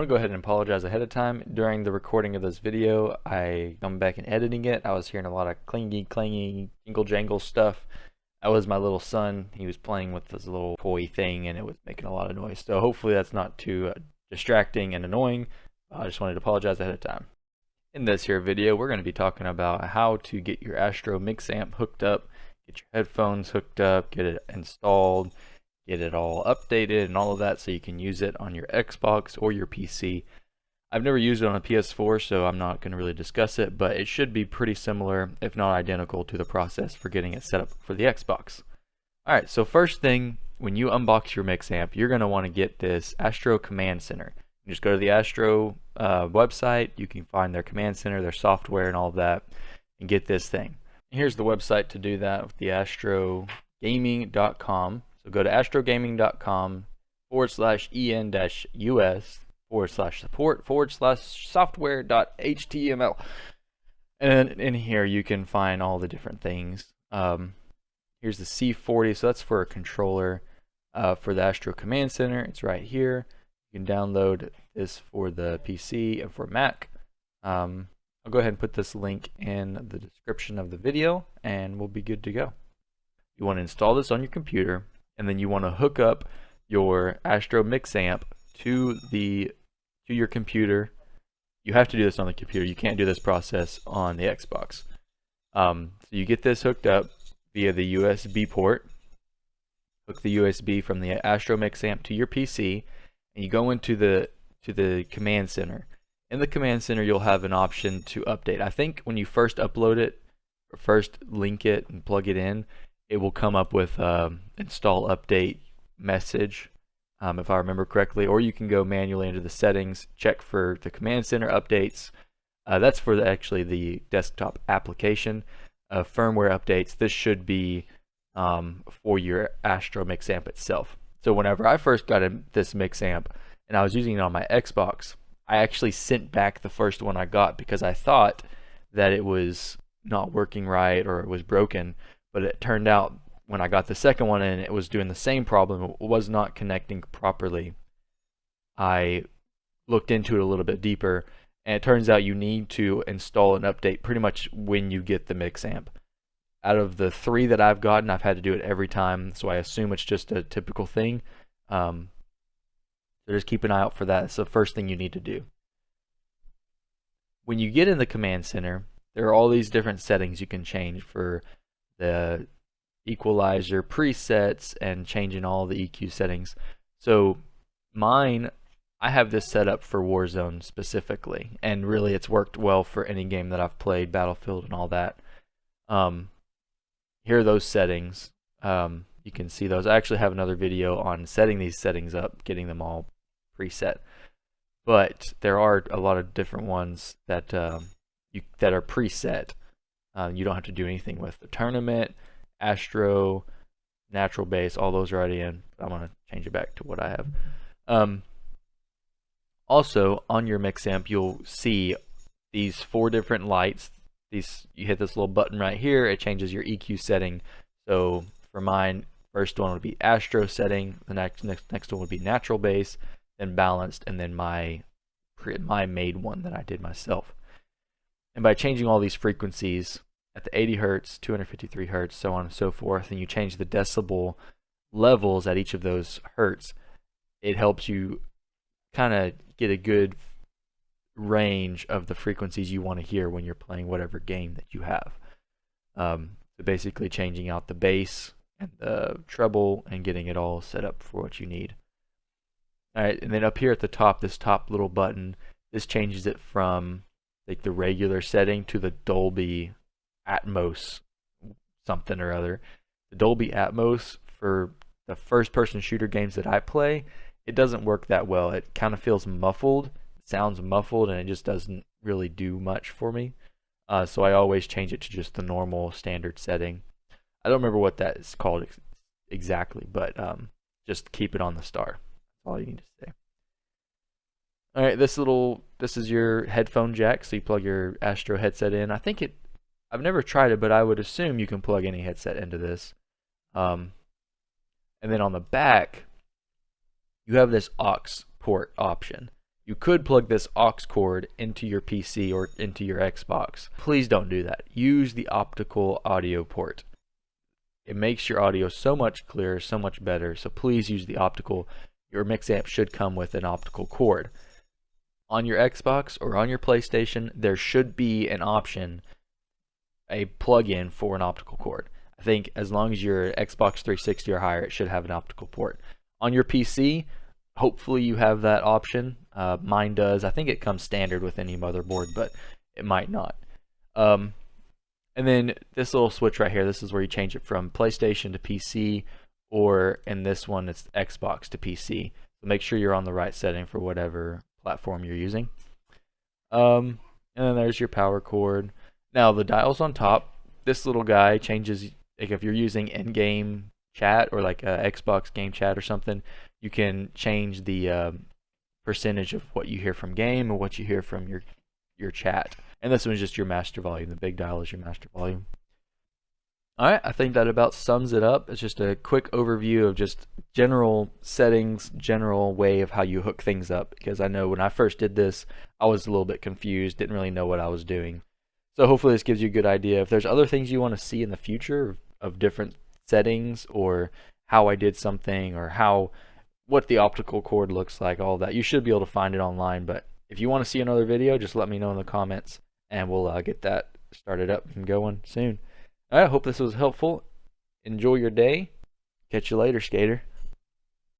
to go ahead and apologize ahead of time. During the recording of this video, I come back and editing it. I was hearing a lot of clingy, clangy, jingle jangle stuff. That was my little son. He was playing with this little toy thing and it was making a lot of noise. So hopefully that's not too distracting and annoying. I just wanted to apologize ahead of time. In this here video, we're going to be talking about how to get your Astro Mixamp hooked up, get your headphones hooked up, get it installed, get it all updated and all of that so you can use it on your Xbox or your PC. I've never used it on a PS4, so I'm not going to really discuss it, but it should be pretty similar, if not identical, to the process for getting it set up for the Xbox. Alright, so first thing, when you unbox your Mixamp, you're going to want to get this Astro Command Center. You just go to the Astro website, you can find their command center, their software, and all of that, and get this thing. Here's the website to do that with the astrogaming.com. So go to astrogaming.com/en-us/support/software.html. And in here you can find all the different things. Here's the C40, so that's for a controller for the Astro Command Center. It's right here. You can download this for the PC and for Mac. I'll go ahead and put this link in the description of the video and we'll be good to go. You want to install this on your computer, and then you want to hook up your Astro Mixamp to your computer. You have to do this on the computer. You can't do this process on the Xbox. So you get this hooked up via the USB port. Hook the USB from the Astro Mixamp to your PC, and you go into the command center. In the command center, you'll have an option to update. I think when you first upload it, or first link it and plug it in, it will come up with install update message, if I remember correctly, or you can go manually into the settings, check for the command center updates. That's for actually the desktop application. Firmware updates, this should be for your Astro Mixamp itself. So whenever I first got this Mixamp and I was using it on my Xbox, I actually sent back the first one I got because I thought that it was not working right or it was broken. But it turned out when I got the second one in, it was doing the same problem. It was not connecting properly. I looked into it a little bit deeper, and it turns out you need to install an update pretty much when you get the Mixamp. Out of the 3 that I've gotten, I've had to do it every time, so I assume it's just a typical thing. So just keep an eye out for that. It's the first thing you need to do. When you get in the command center, there are all these different settings you can change for the equalizer presets and changing all the EQ settings. So mine, I have this set up for Warzone specifically, and really it's worked well for any game that I've played, Battlefield and all that. Here are those settings. You can see those. I actually have another video on setting these settings up, getting them all preset. But there are a lot of different ones that that are preset. You don't have to do anything with the tournament, Astro, natural base, all those are already in. I'm going to change it back to what I have. Also, on your Mixamp, you'll see these 4 different lights. You hit this little button right here, it changes your EQ setting. So for mine, first one would be Astro setting, the next one would be natural base, then balanced, and then my made one that I did myself. And by changing all these frequencies at the 80 Hertz, 253 Hertz, so on and so forth, and you change the decibel levels at each of those hertz, it helps you kind of get a good range of the frequencies you want to hear when you're playing whatever game that you have. So basically changing out the bass and the treble and getting it all set up for what you need. Alright, and then up here at the top, this top little button, this changes it from like the regular setting to the Dolby Atmos something or other. The Dolby Atmos, for the first person shooter games that I play, it doesn't work that well. It kind of feels muffled, it sounds muffled, and it just doesn't really do much for me. So I always change it to just the normal standard setting. I don't remember what that is called exactly, but just keep it on the star. That's all you need to say. Alright, this is your headphone jack, so you plug your Astro headset in. I've never tried it, but I would assume you can plug any headset into this. And then on the back, you have this aux port option. You could plug this aux cord into your PC or into your Xbox. Please don't do that. Use the optical audio port. It makes your audio so much clearer, so much better. So please use the optical. Your Mixamp should come with an optical cord. On your Xbox or on your PlayStation, there should be an option, a plug-in for an optical cord. I think as long as you're Xbox 360 or higher, it should have an optical port. On your PC, hopefully you have that option. Mine does. I think it comes standard with any motherboard, but it might not. And then this little switch right here, this is where you change it from PlayStation to PC, or in this one, it's Xbox to PC. So make sure you're on the right setting for whatever platform you're using. And then there's your power cord. Now the dials on top, this little guy changes, like if you're using in-game chat or like a Xbox game chat or something, you can change the percentage of what you hear from game and what you hear from your chat. And this one's just your master volume. The big dial is your master volume. Alright, I think that about sums it up. It's just a quick overview of just general settings, general way of how you hook things up. Because I know when I first did this, I was a little bit confused, didn't really know what I was doing. So hopefully this gives you a good idea. If there's other things you want to see in the future of different settings, or how I did something, or what the optical cord looks like, all that, you should be able to find it online. But if you want to see another video, just let me know in the comments, and we'll get that started up and going soon. I hope this was helpful. Enjoy your day. Catch you later, skater.